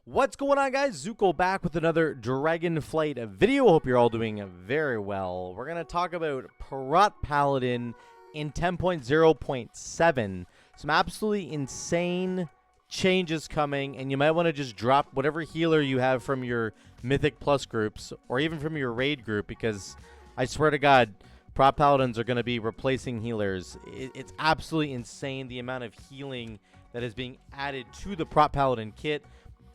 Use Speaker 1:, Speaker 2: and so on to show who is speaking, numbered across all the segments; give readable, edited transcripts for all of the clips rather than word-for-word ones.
Speaker 1: What's going on, guys? Zuko back with another Dragonflight video. Hope you're all doing very well. We're going to talk about Prot Paladin in 10.0.7. Some absolutely insane changes coming, and you might want to just drop whatever healer you have from your Mythic Plus groups, or even from your raid group, because I swear to God, Prot Paladins are going to be replacing healers. It's absolutely insane the amount of healing that is being added to the Prot Paladin kit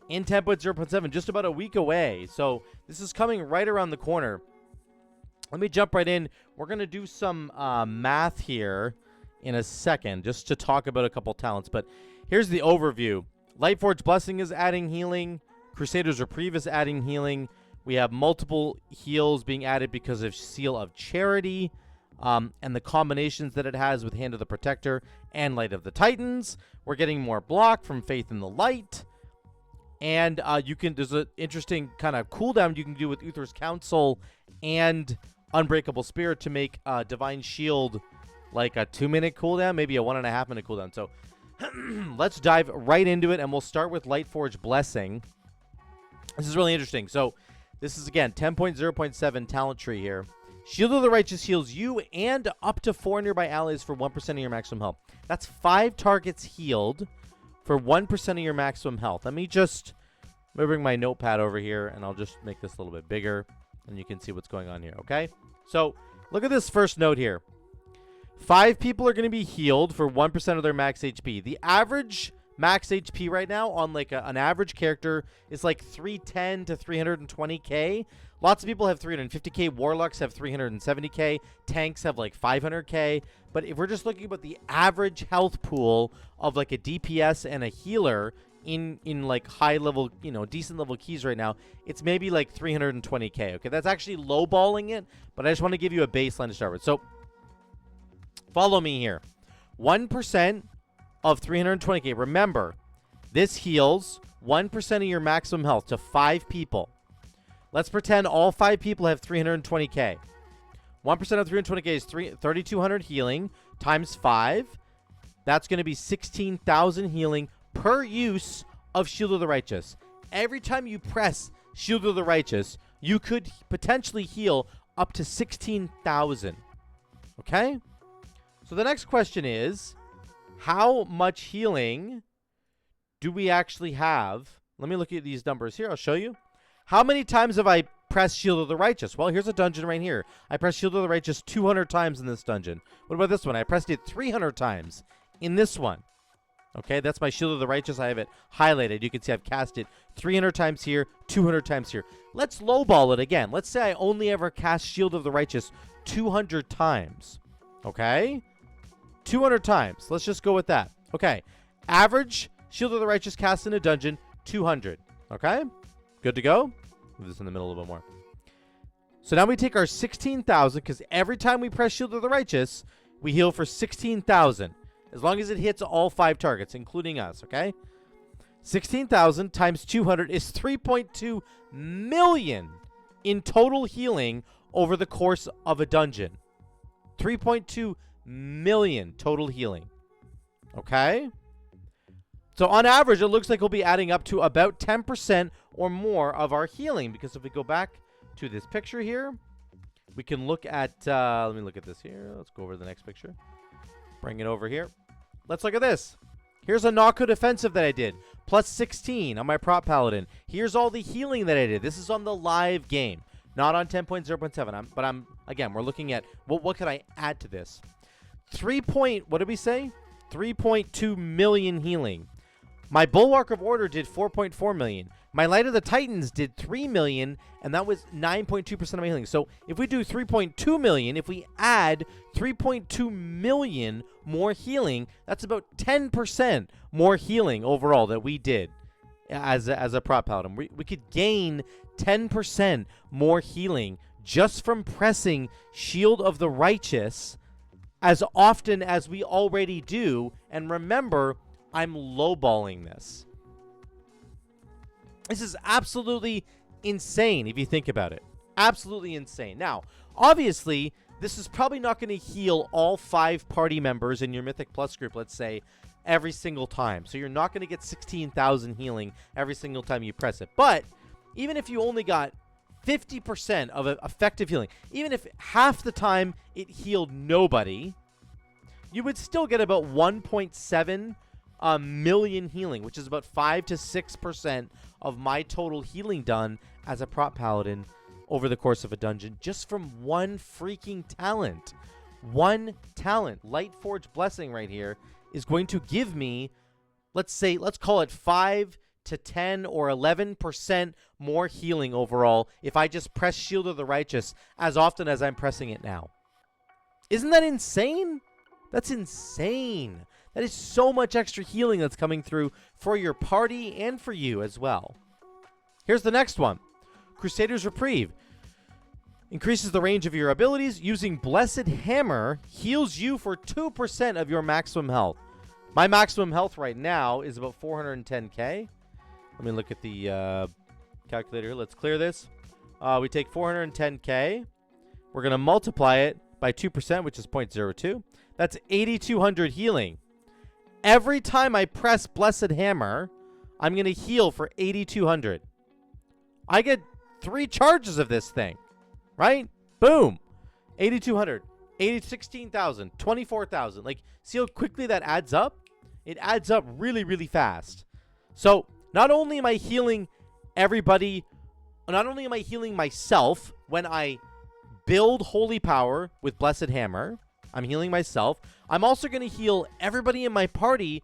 Speaker 1: in 10.0.7, just about a week away. So this is coming right around the corner. Let me jump right in. We're going to do some math here in a second, just to talk about a couple talents. But here's the overview. Lightforge Blessing is adding healing. Crusader's Reprieve is adding healing. We have multiple heals being added because of Seal of Charity, and the combinations that it has with Hand of the Protector and Light of the Titans. We're getting more block from Faith in the Light. And there's an interesting kind of cooldown you can do with Uther's Counsel and Unbreakable Spirit to make Divine Shield like a 2-minute cooldown, maybe a 1.5-minute cooldown. So let's dive right into it, and we'll start with Lightforge Blessing. This is really interesting. So this is, again, 10.0.7 Talent Tree here. Shield of the Righteous heals you and up to 4 nearby allies for 1% of your maximum health. That's 5 targets healed for 1% of your maximum health. Let me bring my notepad over here, and I'll just make this a little bit bigger, and you can see what's going on here, okay? So look at this first note here. 5 people are going to be healed for 1% of their max HP. The average max HP right now on like an average character is like 310 to 320k. Lots of people have 350k. Warlocks have 370k. Tanks have like 500k. But if we're just looking about the average health pool of like a DPS and a healer in like high level, decent level keys right now, it's maybe like 320k. Okay, that's actually lowballing it, but I just want to give you a baseline to start with. So follow me here. 1% of 320k. Remember, this heals 1% of your maximum health to 5 people. Let's pretend all 5 people have 320k. 1% of 320k is 3,200 healing times 5. That's going to be 16,000 healing per use of Shield of the Righteous. Every time you press Shield of the Righteous, you could potentially heal up to 16,000. Okay? So the next question is, how much healing do we actually have? Let me look at these numbers here. I'll show you. How many times have I pressed Shield of the Righteous? Well, here's a dungeon right here. I pressed Shield of the Righteous 200 times in this dungeon. What about this one? I pressed it 300 times in this one. Okay, that's my Shield of the Righteous. I have it highlighted. You can see I've cast it 300 times here, 200 times here. Let's lowball it again. Let's say I only ever cast Shield of the Righteous 200 times. Okay? 200 times. Let's just go with that. Okay. Average Shield of the Righteous cast in a dungeon, 200. Okay? Good to go? Move this in the middle a little bit more. So now we take our 16,000, because every time we press Shield of the Righteous, we heal for 16,000. As long as it hits all 5 targets, including us, okay? 16,000 times 200 is 3.2 million in total healing over the course of a dungeon. 3.2 million total healing. Okay? So on average, it looks like we'll be adding up to about 10% or more of our healing, because if we go back to this picture here, we can look at, let me look at this here. Let's go over to the next picture. Bring it over here. Let's look at this. Here's a knockout defensive that I did. Plus 16 on my Prot Paladin. Here's all the healing that I did. This is on the live game, not on 10.0.7. But again, we're looking at, what could I add to this? What did we say? 3.2 million healing. My Bulwark of Order did 4.4 million. My Light of the Titans did 3 million, and that was 9.2% of my healing. So if we do 3.2 million, if we add 3.2 million more healing, that's about 10% more healing overall that we did as a Prot Paladin. We could gain 10% more healing just from pressing Shield of the Righteous as often as we already do. And remember, I'm lowballing this. This is absolutely insane if you think about it. Absolutely insane. Now, obviously, this is probably not going to heal all 5 party members in your Mythic Plus group, let's say, every single time. So you're not going to get 16,000 healing every single time you press it. But even if you only got 50% of effective healing, even if half the time it healed nobody, you would still get about 1.7 million healing, which is about 5 to 6% of my total healing done as a Prot Paladin over the course of a dungeon, just from one freaking talent. One talent, Lightforge Blessing right here, is going to give me, let's call it 5 to 10 or 11% more healing overall if I just press Shield of the Righteous as often as I'm pressing it now. Isn't that insane? That's insane. That is so much extra healing that's coming through for your party and for you as well. Here's the next one. Crusader's Reprieve. Increases the range of your abilities. Using Blessed Hammer heals you for 2% of your maximum health. My maximum health right now is about 410k. Let me look at the calculator. Let's clear this. We take 410k. We're going to multiply it by 2%, which is 0.02. That's 8,200 healing. Every time I press Blessed Hammer, I'm going to heal for 8,200. I get 3 charges of this thing, right? Boom. 8,200, 16,000, 24,000. Like, see how quickly that adds up? It adds up really, really fast. So, not only am I healing everybody, not only am I healing myself when I build Holy Power with Blessed Hammer, I'm healing myself. I'm also going to heal everybody in my party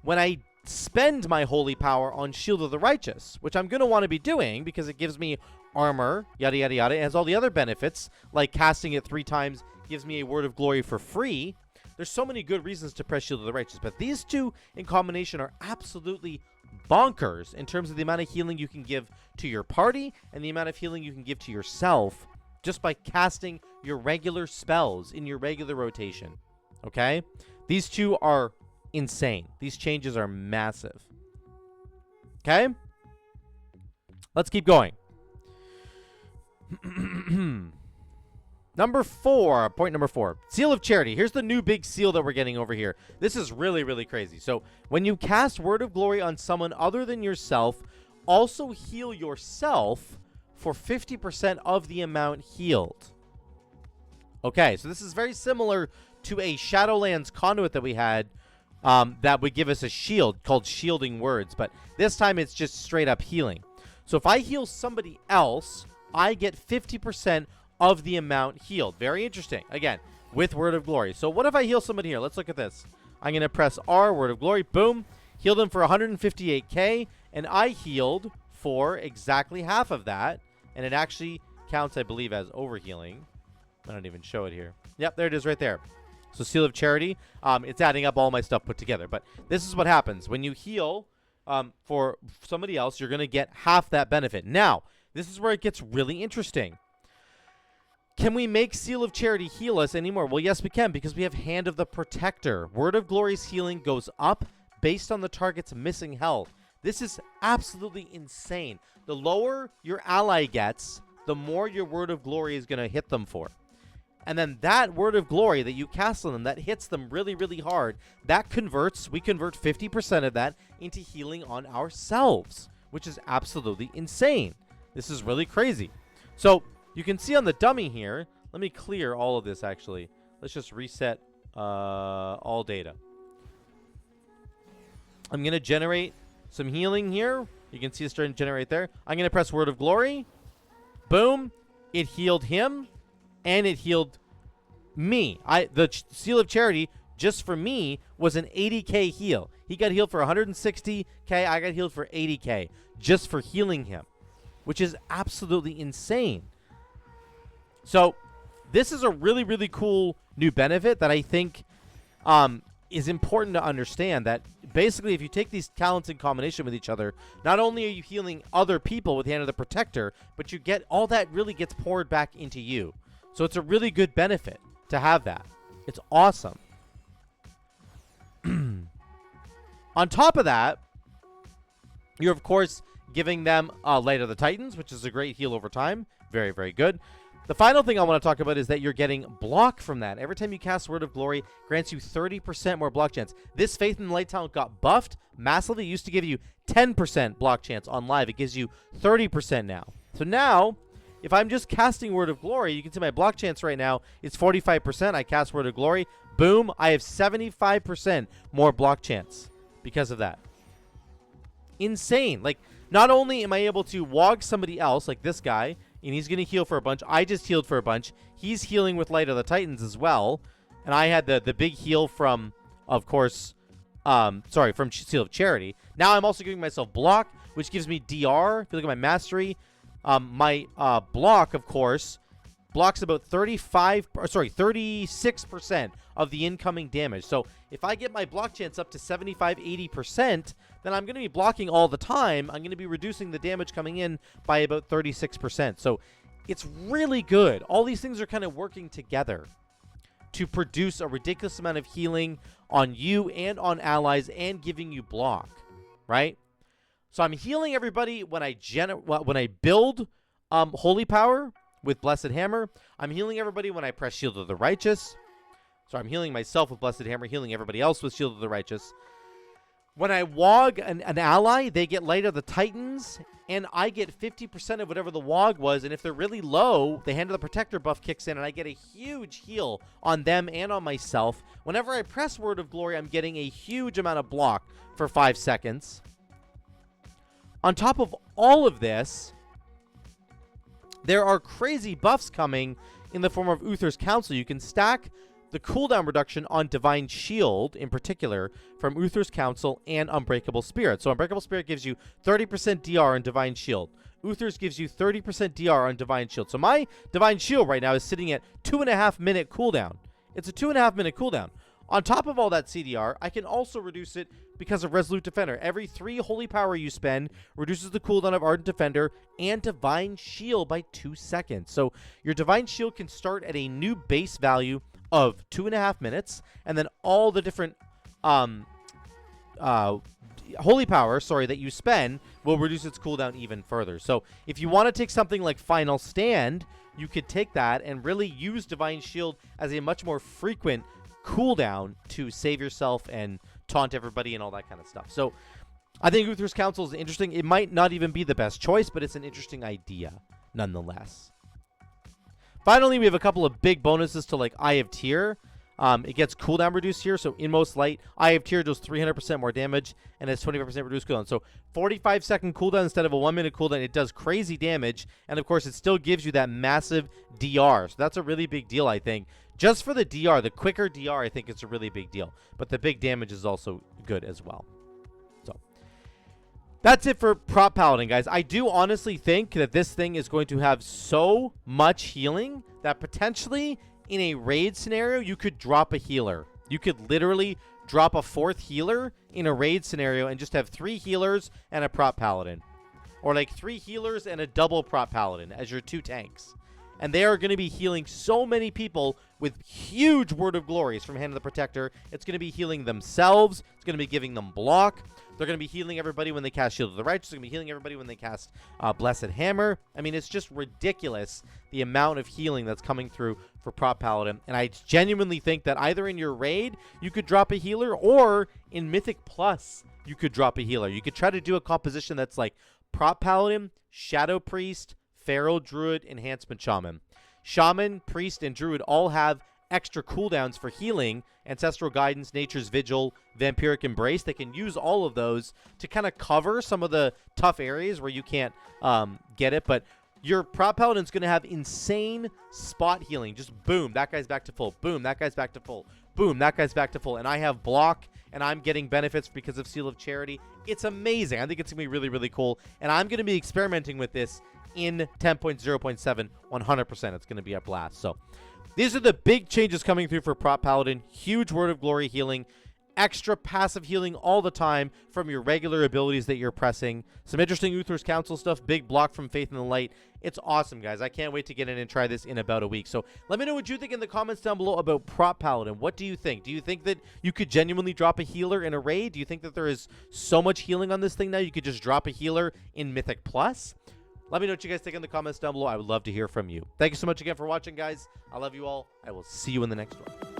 Speaker 1: when I spend my Holy Power on Shield of the Righteous, which I'm going to want to be doing because it gives me armor, yada, yada, yada. It has all the other benefits, like casting it 3 times gives me a Word of Glory for free. There's so many good reasons to press Shield of the Righteous, but these two in combination are absolutely bonkers in terms of the amount of healing you can give to your party and the amount of healing you can give to yourself just by casting your regular spells in your regular rotation. Okay? These two are insane. These changes are massive. Okay? Let's keep going. Point number 4. Seal of Charity. Here's the new big seal that we're getting over here. This is really, really crazy. So, when you cast Word of Glory on someone other than yourself, also heal yourself for 50% of the amount healed. Okay, so this is very similar to a Shadowlands conduit that we had that would give us a shield called Shielding Words, but this time it's just straight up healing. So if I heal somebody else, I get 50% of the amount healed. Very interesting. Again, with Word of Glory. So what if I heal somebody here? Let's look at this. I'm going to press R, Word of Glory, boom, heal them for 158k, and I healed for exactly half of that. And it actually counts, I believe, as overhealing. I don't even show it here. Yep, there it is right there. So Seal of Charity, it's adding up all my stuff put together. But this is what happens. When you heal for somebody else, you're going to get half that benefit. Now, this is where it gets really interesting. Can we make Seal of Charity heal us anymore? Well, yes, we can, because we have Hand of the Protector. Word of Glory's healing goes up based on the target's missing health. This is absolutely insane. The lower your ally gets, the more your Word of Glory is going to hit them for. And then that Word of Glory that you cast on them, that hits them really, really hard, that converts, we convert 50% of that into healing on ourselves, which is absolutely insane. This is really crazy. So you can see on the dummy here, let me clear all of this actually. Let's just reset all data. I'm going to generate some healing here. You can see it starting to generate there. I'm going to press Word of Glory. Boom. It healed him. And it healed me. The Seal of Charity, just for me, was an 80k heal. He got healed for 160k. I got healed for 80k. Just for healing him. Which is absolutely insane. So, this is a really, really cool new benefit that I think is important to understand, that basically if you take these talents in combination with each other, not only are you healing other people with Hand of the Protector, but you get all that really gets poured back into you. So it's a really good benefit to have that. It's awesome. On top of that, you're of course giving them Light of the Titans, which is a great heal over time. Very, very good. The final thing I want to talk about is that you're getting block from that. Every time you cast Word of Glory, grants you 30% more block chance. This Faith in the Light talent got buffed massively. It used to give you 10% block chance on live. It gives you 30% now. So now, if I'm just casting Word of Glory, you can see my block chance right now is 45%. I cast Word of Glory. Boom. I have 75% more block chance because of that. Insane. Like, not only am I able to wog somebody else, like this guy, and he's going to heal for a bunch. I just healed for a bunch. He's healing with Light of the Titans as well. And I had the big heal from, of course, from Seal of Charity. Now I'm also giving myself block, which gives me DR. If you look at my mastery, my block, of course, blocks about 36% of the incoming damage. So if I get my block chance up to 75, 80%, then I'm going to be blocking all the time. I'm going to be reducing the damage coming in by about 36%. So it's really good. All these things are kind of working together to produce a ridiculous amount of healing on you and on allies and giving you block, right? So I'm healing everybody when I build Holy Power with Blessed Hammer. I'm healing everybody when I press Shield of the Righteous. So I'm healing myself with Blessed Hammer, healing everybody else with Shield of the Righteous. When I wog an ally, they get Light of the Titans, and I get 50% of whatever the wog was, and if they're really low, the Hand of the Protector buff kicks in, and I get a huge heal on them and on myself. Whenever I press Word of Glory, I'm getting a huge amount of block for 5 seconds. On top of all of this, there are crazy buffs coming in the form of Uther's Counsel. You can stack the cooldown reduction on Divine Shield, in particular, from Uther's Counsel and Unbreakable Spirit. So Unbreakable Spirit gives you 30% DR on Divine Shield. Uther's gives you 30% DR on Divine Shield. So my Divine Shield right now is sitting at 2.5 minute cooldown. It's a 2.5 minute cooldown. On top of all that CDR, I can also reduce it because of Resolute Defender. Every 3 Holy Power you spend reduces the cooldown of Ardent Defender and Divine Shield by 2 seconds. So your Divine Shield can start at a new base value of 2.5 minutes, and then all the different Holy Power, that you spend will reduce its cooldown even further. So if you want to take something like Final Stand, you could take that and really use Divine Shield as a much more frequent cooldown to save yourself and taunt everybody and all that kind of stuff. So I think Uther's Counsel is interesting. It might not even be the best choice, but it's an interesting idea nonetheless. Finally, we have a couple of big bonuses to like Eye of Tyr. It gets cooldown reduced here. So Inmost Light, Eye of Tyr does 300% more damage and has 25% reduced cooldown. So 45-second cooldown instead of a 1-minute cooldown. It does crazy damage. And of course, it still gives you that massive DR. So that's a really big deal, I think. Just for the DR, the quicker DR, I think it's a really big deal. But the big damage is also good as well. So that's it for Prot Paladin, guys. I do honestly think that this thing is going to have so much healing that potentially in a raid scenario, you could drop a healer. You could literally drop a 4th healer in a raid scenario and just have 3 healers and a Prot Paladin. Or like 3 healers and a double Prot Paladin as your 2 tanks. And they are going to be healing so many people with huge Word of Glories from Hand of the Protector. It's going to be healing themselves. It's going to be giving them block. They're going to be healing everybody when they cast Shield of the Righteous. They're going to be healing everybody when they cast Blessed Hammer. I mean, it's just ridiculous the amount of healing that's coming through for Prot Paladin. And I genuinely think that either in your raid, you could drop a healer, or in Mythic Plus, you could drop a healer. You could try to do a composition that's like Prot Paladin, Shadow Priest, Feral Druid, Enhancement Shaman. Shaman, Priest, and Druid all have extra cooldowns for healing. Ancestral Guidance, Nature's Vigil, Vampiric Embrace. They can use all of those to kind of cover some of the tough areas where you can't get it. But your Prot Paladin's going to have insane spot healing. Just boom, that guy's back to full. Boom, that guy's back to full. Boom, that guy's back to full. And I have block, and I'm getting benefits because of Seal of Charity. It's amazing. I think it's going to be really, really cool. And I'm going to be experimenting with this in 10.0.7 100%. It's going to be a blast. So these are the big changes coming through for Prot Paladin. Huge Word of Glory healing, extra passive healing all the time from your regular abilities that you're pressing, some interesting Uther's Counsel stuff, big block from Faith in the Light. It's awesome, guys. I can't wait to get in and try this in about a week. So let me know what you think in the comments down below about Prot Paladin. What do you think? Do you think that you could genuinely drop a healer in a raid? Do you think that there is so much healing on this thing now you could just drop a healer in Mythic Plus? Let me know what you guys think in the comments down below. I would love to hear from you. Thank you so much again for watching, guys. I love you all. I will see you in the next one.